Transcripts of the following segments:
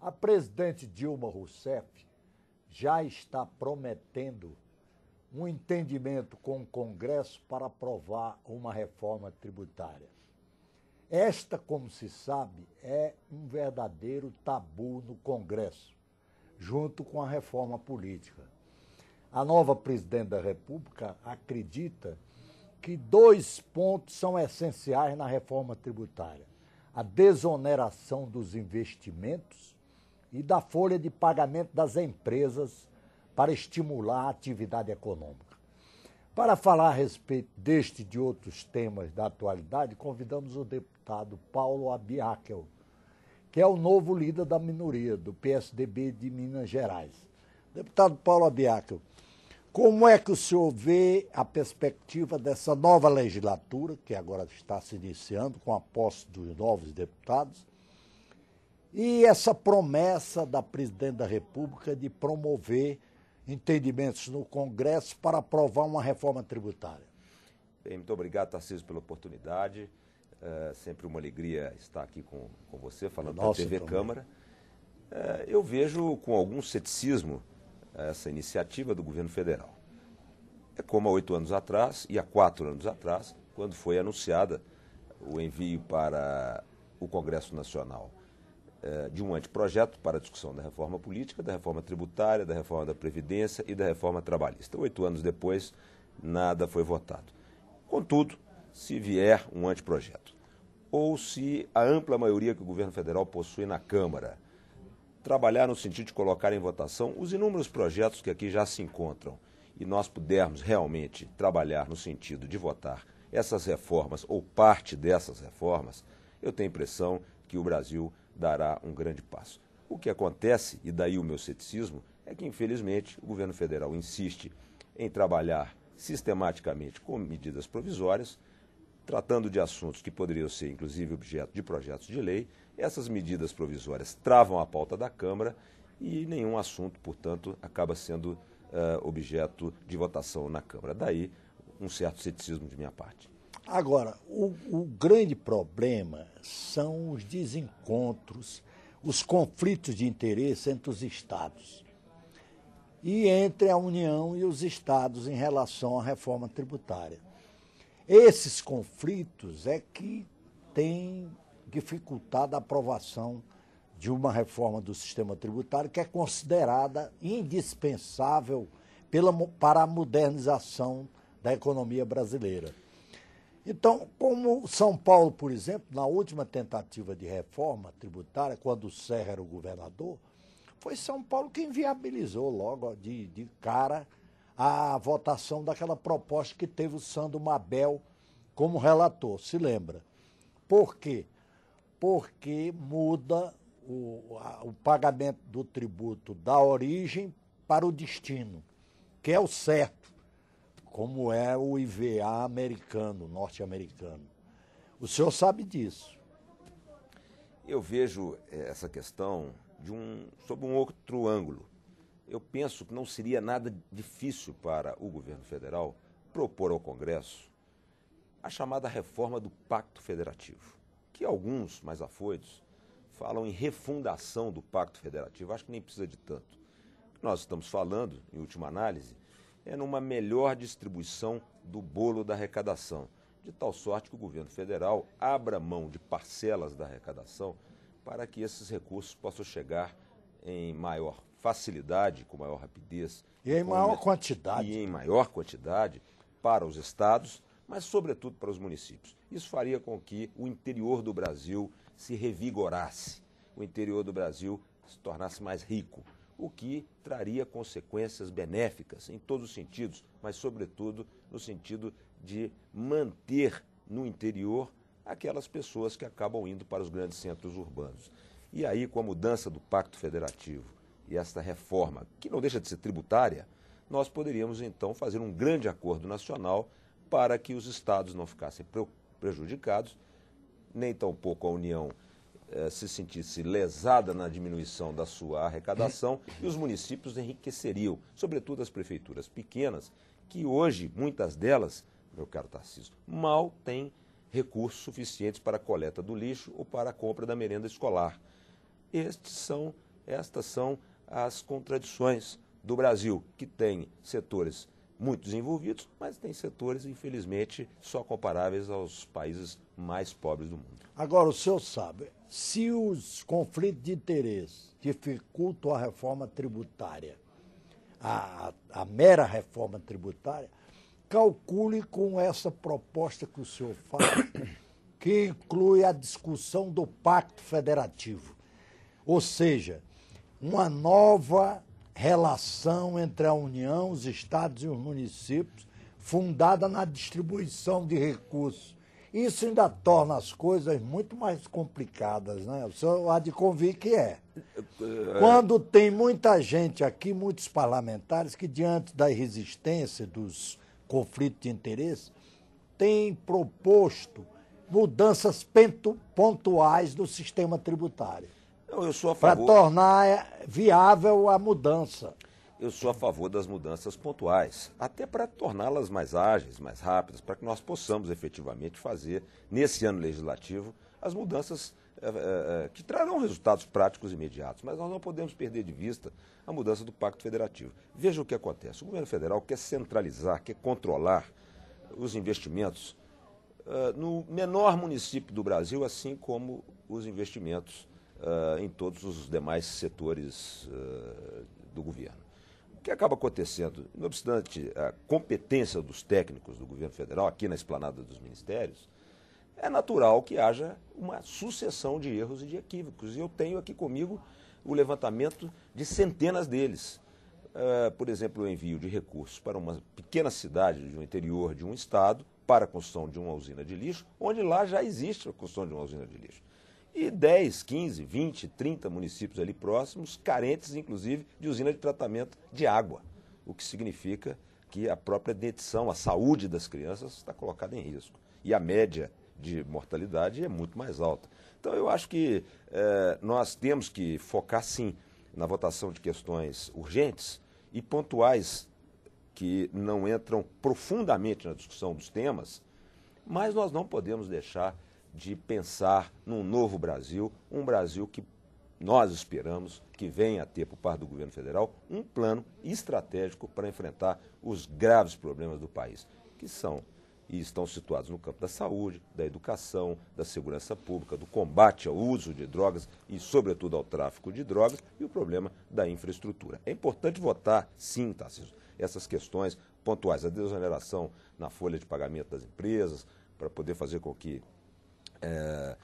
A presidente Dilma Rousseff já está prometendo um entendimento com o Congresso para aprovar uma reforma tributária. Esta, como se sabe, é um verdadeiro tabu no Congresso, junto com a reforma política. A nova presidente da República acredita que 2 pontos são essenciais na reforma tributária: a desoneração dos investimentos e da folha de pagamento das empresas para estimular a atividade econômica. Para falar a respeito deste e de outros temas da atualidade, convidamos o deputado Paulo Abiakel, que é o novo líder da minoria do PSDB de Minas Gerais. Deputado Paulo Abiakel, como é que o senhor vê a perspectiva dessa nova legislatura, que agora está se iniciando com a posse dos novos deputados, e essa promessa da presidente da República de promover entendimentos no Congresso para aprovar uma reforma tributária? Bem, muito obrigado, Tarcísio, pela oportunidade. É sempre uma alegria estar aqui com você, falando da TV Câmara. Eu vejo com algum ceticismo essa iniciativa do governo federal. É como há 8 anos atrás e há 4 anos atrás, quando foi anunciada o envio para o Congresso Nacional de um anteprojeto para a discussão da reforma política, da reforma tributária, da reforma da Previdência e da reforma trabalhista. 8 anos depois, nada foi votado. Contudo, se vier um anteprojeto, ou se a ampla maioria que o governo federal possui na Câmara trabalhar no sentido de colocar em votação os inúmeros projetos que aqui já se encontram e nós pudermos realmente trabalhar no sentido de votar essas reformas ou parte dessas reformas, eu tenho a impressão que o Brasil dará um grande passo. O que acontece, e daí o meu ceticismo, é que, infelizmente, o governo federal insiste em trabalhar sistematicamente com medidas provisórias, tratando de assuntos que poderiam ser, inclusive, objeto de projetos de lei. Essas medidas provisórias travam a pauta da Câmara e nenhum assunto, portanto, acaba sendo objeto de votação na Câmara. Daí um certo ceticismo de minha parte. Agora, o grande problema são os desencontros, os conflitos de interesse entre os estados e entre a União e os estados em relação à reforma tributária. Esses conflitos é que têm dificultado a aprovação de uma reforma do sistema tributário que é considerada indispensável para a modernização da economia brasileira. Então, como São Paulo, por exemplo, na última tentativa de reforma tributária, quando o Serra era o governador, foi São Paulo quem viabilizou logo de cara a votação daquela proposta que teve o Sandro Mabel como relator, se lembra? Por quê? Porque muda o pagamento do tributo da origem para o destino, que é o certo, como é o IVA americano, norte-americano. O senhor sabe disso. Eu vejo essa questão sob um outro ângulo. Eu penso que não seria nada difícil para o governo federal propor ao Congresso a chamada reforma do Pacto Federativo, que alguns mais afoitos falam em refundação do Pacto Federativo. Acho que nem precisa de tanto. O que nós estamos falando, em última análise, é numa melhor distribuição do bolo da arrecadação, de tal sorte que o governo federal abra mão de parcelas da arrecadação para que esses recursos possam chegar em maior facilidade, com maior rapidez. E em maior quantidade. E em maior quantidade para os estados, mas sobretudo para os municípios. Isso faria com que o interior do Brasil se revigorasse, o interior do Brasil se tornasse mais rico, o que traria consequências benéficas em todos os sentidos, mas sobretudo no sentido de manter no interior aquelas pessoas que acabam indo para os grandes centros urbanos. E aí, com a mudança do Pacto Federativo e esta reforma, que não deixa de ser tributária, nós poderíamos então fazer um grande acordo nacional para que os estados não ficassem prejudicados, nem tampouco a União se sentisse lesada na diminuição da sua arrecadação e os municípios enriqueceriam, sobretudo as prefeituras pequenas, que hoje, muitas delas, meu caro Tarcísio, mal têm recursos suficientes para a coleta do lixo ou para a compra da merenda escolar. Estes são estas são as contradições do Brasil, que tem setores muito desenvolvidos, mas tem setores, infelizmente, só comparáveis aos países mais pobres do mundo. Agora, o senhor sabe, se os conflitos de interesse dificultam a reforma tributária, a mera reforma tributária, calcule com essa proposta que o senhor faz, que inclui a discussão do Pacto Federativo. Ou seja, uma nova relação entre a União, os estados e os municípios, fundada na distribuição de recursos. Isso ainda torna as coisas muito mais complicadas, né? O senhor há de convir que é. Quando tem muita gente aqui, muitos parlamentares, que diante da resistência dos conflitos de interesse, têm proposto mudanças pontuais no sistema tributário. Eu sou a favor. Para tornar viável a mudança. Eu sou a favor das mudanças pontuais, até para torná-las mais ágeis, mais rápidas, para que nós possamos efetivamente fazer, nesse ano legislativo, as mudanças que trarão resultados práticos imediatos. Mas nós não podemos perder de vista a mudança do Pacto Federativo. Veja o que acontece. O governo federal quer centralizar, quer controlar os investimentos no menor município do Brasil, assim como os investimentos em todos os demais setores do governo. O que acaba acontecendo, não obstante a competência dos técnicos do governo federal, aqui na esplanada dos ministérios, é natural que haja uma sucessão de erros e de equívocos. E eu tenho aqui comigo o levantamento de centenas deles. Por exemplo, o envio de recursos para uma pequena cidade do interior de um estado para a construção de uma usina de lixo, onde lá já existe a construção de uma usina de lixo. E 10, 15, 20, 30 municípios ali próximos, carentes, inclusive, de usina de tratamento de água, o que significa que a própria dentição, a saúde das crianças está colocada em risco. E a média de mortalidade é muito mais alta. Então, eu acho que nós temos que focar, sim, na votação de questões urgentes e pontuais que não entram profundamente na discussão dos temas, mas nós não podemos deixar de pensar num novo Brasil, um Brasil que nós esperamos que venha a ter, por parte do governo federal, um plano estratégico para enfrentar os graves problemas do país, que são e estão situados no campo da saúde, da educação, da segurança pública, do combate ao uso de drogas e, sobretudo, ao tráfico de drogas e o problema da infraestrutura. É importante votar, sim, Tarcísio, essas questões pontuais, a desoneração na folha de pagamento das empresas, para poder fazer com que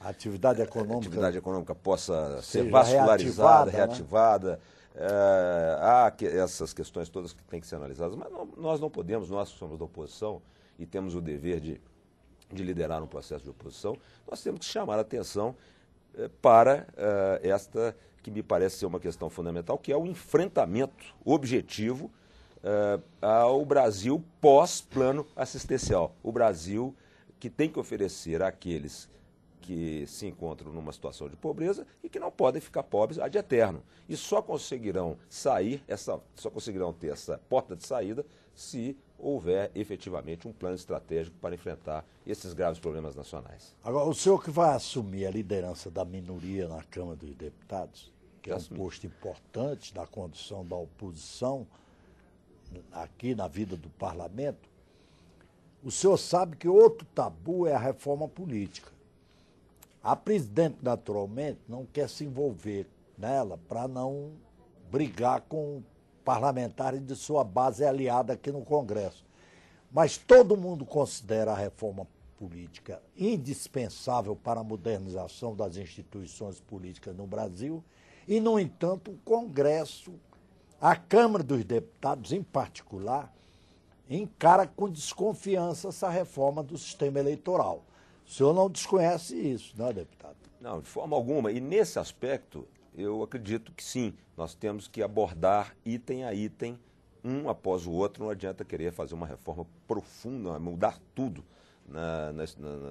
a atividade econômica possa ser vascularizada, reativada. Há essas questões todas que têm que ser analisadas, mas nós não podemos, nós que somos da oposição e temos o dever de liderar um processo de oposição, nós temos que chamar a atenção para esta que me parece ser uma questão fundamental, que é o enfrentamento objetivo ao Brasil pós-plano assistencial. O Brasil que tem que oferecer àqueles que se encontram numa situação de pobreza e que não podem ficar pobres ad eterno. E só conseguirão ter essa porta de saída se houver efetivamente um plano estratégico para enfrentar esses graves problemas nacionais. Agora, o senhor que vai assumir a liderança da minoria na Câmara dos Deputados, que é um posto importante na condução da oposição aqui na vida do parlamento, o senhor sabe que outro tabu é a reforma política. A presidente, naturalmente, não quer se envolver nela para não brigar com parlamentares de sua base aliada aqui no Congresso. Mas todo mundo considera a reforma política indispensável para a modernização das instituições políticas no Brasil e, no entanto, o Congresso, a Câmara dos Deputados em particular, encara com desconfiança essa reforma do sistema eleitoral. O senhor não desconhece isso, não é, deputado? Não, de forma alguma. E nesse aspecto, eu acredito que sim, nós temos que abordar item a item, um após o outro. Não adianta querer fazer uma reforma profunda, mudar tudo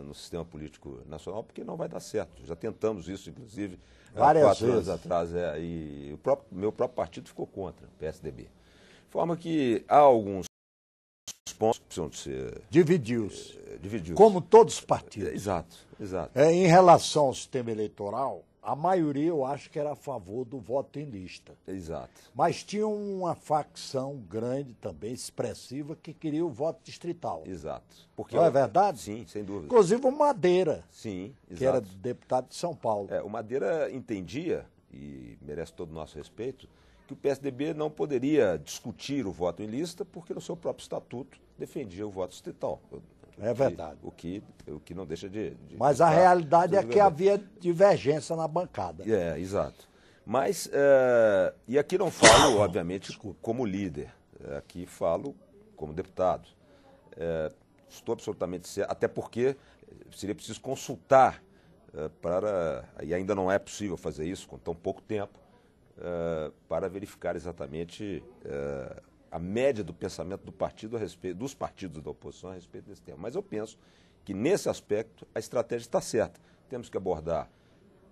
no sistema político nacional, porque não vai dar certo. Já tentamos isso, inclusive, várias 4 vezes anos atrás, e meu próprio partido ficou contra, o PSDB. De forma que há alguns pontos que precisam de ser... Dividiu-se. Como todos os partidos. Exato. Em relação ao sistema eleitoral, a maioria eu acho que era a favor do voto em lista. Exato. Mas tinha uma facção grande também, expressiva, que queria o voto distrital. Exato. Porque Não é verdade? Sim, sem dúvida. Inclusive o Madeira, Sim, exato. que era deputado de São Paulo. O Madeira entendia, e merece todo o nosso respeito, que o PSDB não poderia discutir o voto em lista porque no seu próprio estatuto defendia o voto distrital. É verdade. O que não deixa de Mas a realidade é que havia divergência na bancada. Exato. Mas, e aqui não falo, obviamente, como líder, aqui falo como deputado. Estou absolutamente certo, até porque seria preciso consultar e ainda não é possível fazer isso com tão pouco tempo, para verificar exatamente a média do pensamento do partido a respeito, dos partidos da oposição a respeito desse tema. Mas eu penso que, nesse aspecto, a estratégia está certa. Temos que abordar,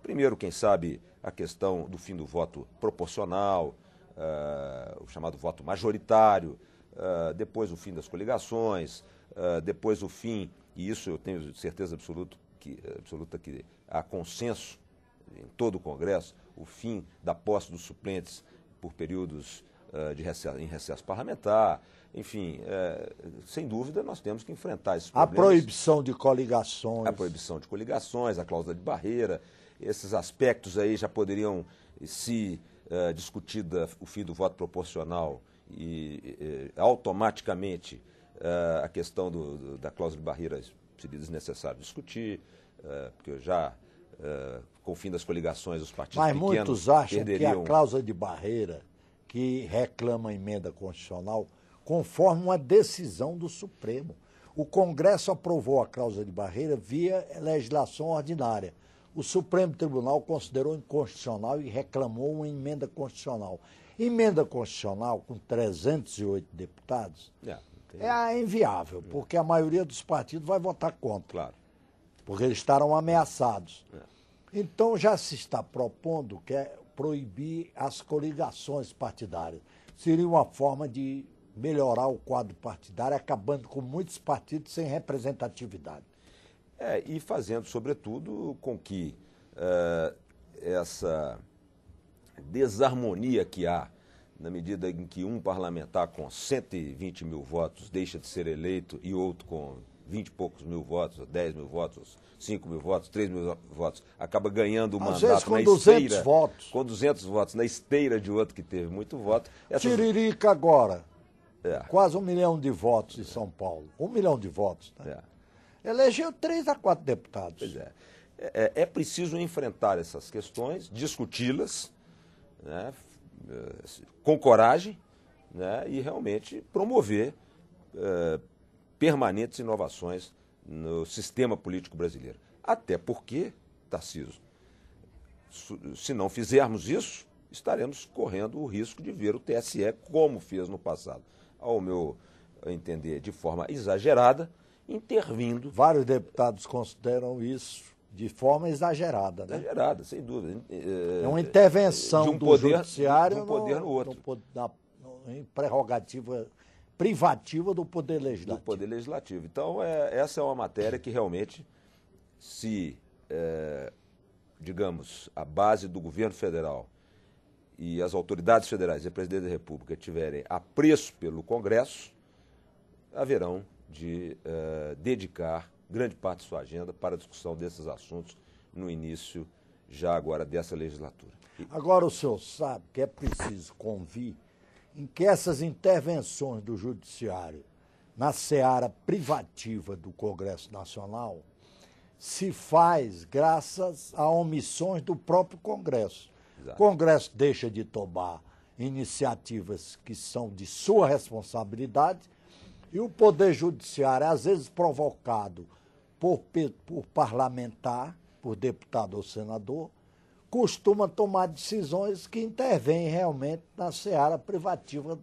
primeiro, quem sabe, a questão do fim do voto proporcional, o chamado voto majoritário, depois o fim das coligações, depois o fim, e isso eu tenho certeza absoluta que há consenso em todo o Congresso, o fim da posse dos suplentes por períodos em recesso parlamentar, enfim, sem dúvida nós temos que enfrentar esses problemas. A proibição de coligações. A proibição de coligações, a cláusula de barreira, esses aspectos aí já poderiam, se discutida o fim do voto proporcional e automaticamente a questão da cláusula de barreira seria desnecessário discutir, porque já com o fim das coligações os partidos Mas pequenos muitos acham perderiam... que a cláusula de barreira que reclama a emenda constitucional conforme uma decisão do Supremo. O Congresso aprovou a cláusula de barreira via legislação ordinária. O Supremo Tribunal considerou inconstitucional e reclamou uma emenda constitucional. Emenda constitucional com 308 deputados é inviável, porque a maioria dos partidos vai votar contra. Claro. Porque eles estarão ameaçados. Então já se está propondo que é proibir as coligações partidárias. Seria uma forma de melhorar o quadro partidário, acabando com muitos partidos sem representatividade. E fazendo, sobretudo, com que essa desarmonia que há, na medida em que um parlamentar com 120 mil votos deixa de ser eleito e outro com 20 e poucos mil votos, 10 mil votos, 5 mil votos, 3 mil votos, acaba ganhando o mandato na esteira. 200 votos. Com 200 votos, na esteira de outro que teve muito voto. Tiririca agora, quase 1 milhão de votos em São Paulo. 1 milhão de votos. Né? Elegeu 3 a 4 deputados. Pois é preciso enfrentar essas questões, discuti-las, né, com coragem, né, e realmente promover permanentes inovações no sistema político brasileiro. Até porque, Tarcísio, se não fizermos isso, estaremos correndo o risco de ver o TSE, como fez no passado, ao meu entender, de forma exagerada, intervindo. Vários deputados consideram isso de forma exagerada. Né? Exagerada, sem dúvida. É uma intervenção de um do poder, judiciário de um poder no outro. Em prerrogativa privativa do Poder Legislativo. Do Poder Legislativo. Então, essa é uma matéria que realmente, se, digamos, a base do governo federal e as autoridades federais e a Presidente da República tiverem apreço pelo Congresso, haverão de dedicar grande parte de sua agenda para a discussão desses assuntos no início, já agora, dessa legislatura. Agora o senhor sabe que é preciso convir em que essas intervenções do Judiciário na seara privativa do Congresso Nacional se faz graças a omissões do próprio Congresso. Exato. O Congresso deixa de tomar iniciativas que são de sua responsabilidade e o Poder Judiciário, às vezes provocado por parlamentar, por deputado ou senador, costuma tomar decisões que intervêm realmente na seara privativa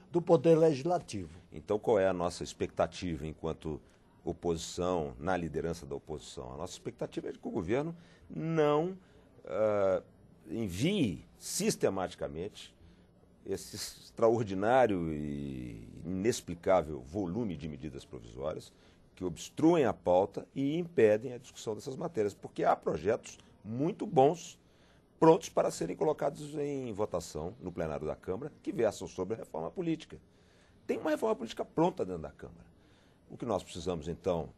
do Poder Legislativo. Então, qual é a nossa expectativa enquanto oposição, na liderança da oposição? A nossa expectativa é de que o governo não envie sistematicamente esse extraordinário e inexplicável volume de medidas provisórias que obstruem a pauta e impedem a discussão dessas matérias, porque há projetos muito bons prontos para serem colocados em votação no plenário da Câmara, que versam sobre a reforma política. Tem uma reforma política pronta dentro da Câmara. O que nós precisamos, então,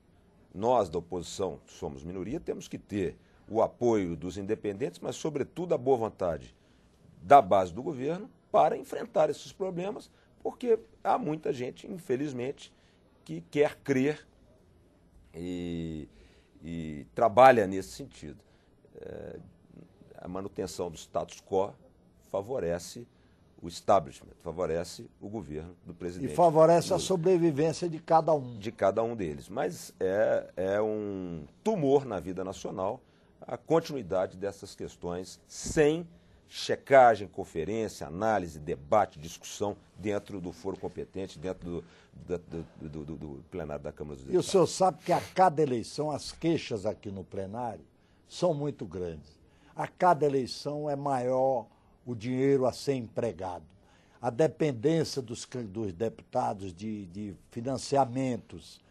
nós da oposição, somos minoria, temos que ter o apoio dos independentes, mas, sobretudo, a boa vontade da base do governo para enfrentar esses problemas, porque há muita gente, infelizmente, que quer crer e trabalha nesse sentido. A manutenção do status quo favorece o establishment, favorece o governo do presidente. E favorece a sobrevivência de cada um. De cada um deles. Mas é um tumor na vida nacional a continuidade dessas questões sem checagem, conferência, análise, debate, discussão dentro do foro competente, dentro do plenário da Câmara dos Deputados. E o senhor sabe que a cada eleição as queixas aqui no plenário são muito grandes. A cada eleição é maior o dinheiro a ser empregado. A dependência dos deputados de financiamentos,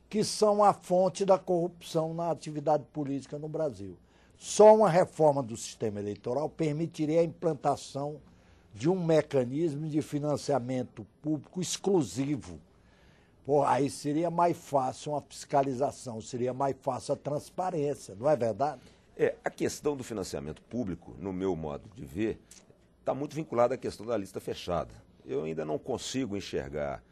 que são a fonte da corrupção na atividade política no Brasil. Só uma reforma do sistema eleitoral permitiria a implantação de um mecanismo de financiamento público exclusivo. Aí seria mais fácil uma fiscalização, seria mais fácil a transparência, não é verdade? A questão do financiamento público, no meu modo de ver, está muito vinculada à questão da lista fechada. Eu ainda não consigo enxergar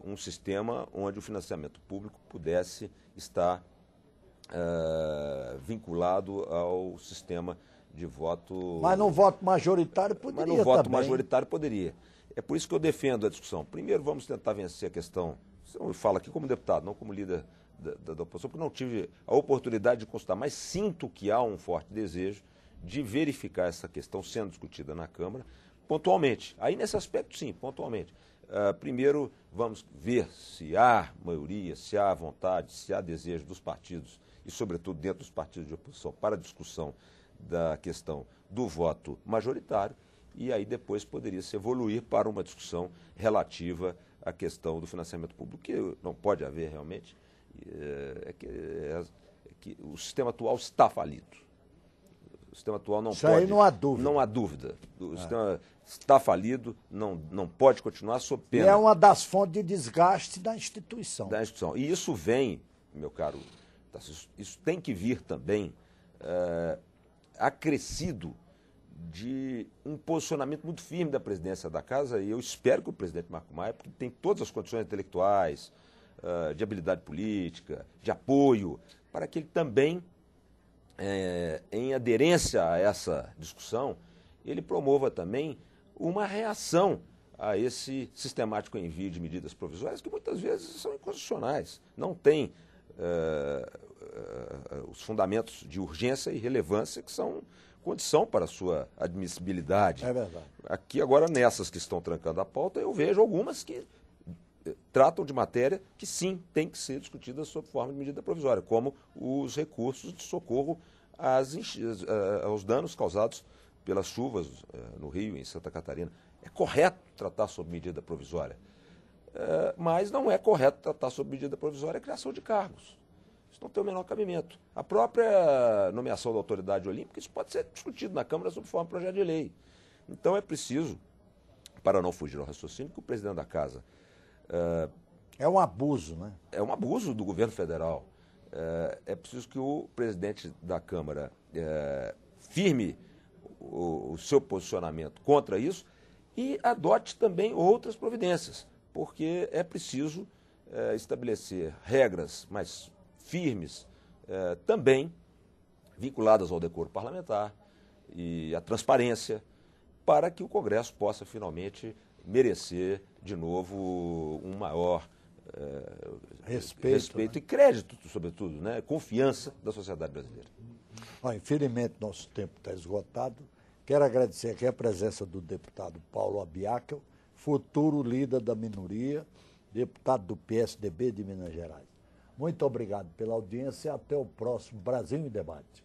um sistema onde o financiamento público pudesse estar vinculado ao sistema de voto... Mas no voto majoritário poderia também. Mas no voto majoritário poderia. É por isso que eu defendo a discussão. Primeiro, vamos tentar vencer a questão... Eu falo aqui como deputado, não como líder da oposição, porque não tive a oportunidade de consultar, mas sinto que há um forte desejo de verificar essa questão sendo discutida na Câmara pontualmente. Aí, nesse aspecto, sim, pontualmente. Primeiro, vamos ver se há maioria, se há vontade, se há desejo dos partidos, e, sobretudo, dentro dos partidos de oposição, para a discussão da questão do voto majoritário, e aí depois poderia se evoluir para uma discussão relativa à questão do financiamento público, que não pode haver realmente, que o sistema atual está falido. O sistema atual não Isso pode... aí não há dúvida. Não há dúvida. O sistema está falido, não pode continuar sob pena. E é uma das fontes de desgaste da instituição. Da instituição. E isso vem, meu caro, isso tem que vir também acrescido de um posicionamento muito firme da presidência da Casa, e eu espero que o presidente Marco Maia, porque tem todas as condições intelectuais, de habilidade política, de apoio, para que ele também, em aderência a essa discussão, ele promova também uma reação a esse sistemático envio de medidas provisórias que muitas vezes são inconstitucionais, não têm os fundamentos de urgência e relevância que são condição para a sua admissibilidade. É verdade. Aqui agora, nessas que estão trancando a pauta, eu vejo algumas que tratam de matéria que sim, tem que ser discutida sob forma de medida provisória, como os recursos de socorro aos danos causados pelas chuvas no Rio e em Santa Catarina. É correto tratar sob medida provisória, mas não é correto tratar sob medida provisória a criação de cargos. Isso não tem o menor cabimento. A própria nomeação da autoridade olímpica, isso pode ser discutido na Câmara sob forma de projeto de lei. Então é preciso, para não fugir ao raciocínio, que o presidente da Casa... é um abuso, né? É um abuso do governo federal. É preciso que o presidente da Câmara firme o seu posicionamento contra isso e adote também outras providências, porque é preciso estabelecer regras mais firmes, também vinculadas ao decoro parlamentar e à transparência, para que o Congresso possa finalmente merecer de novo um maior respeito, né? E crédito, sobretudo, né? Confiança da sociedade brasileira. Infelizmente, nosso tempo está esgotado. Quero agradecer aqui a presença do deputado Paulo Abiakel, futuro líder da minoria, deputado do PSDB de Minas Gerais. Muito obrigado pela audiência e até o próximo Brasil em Debate.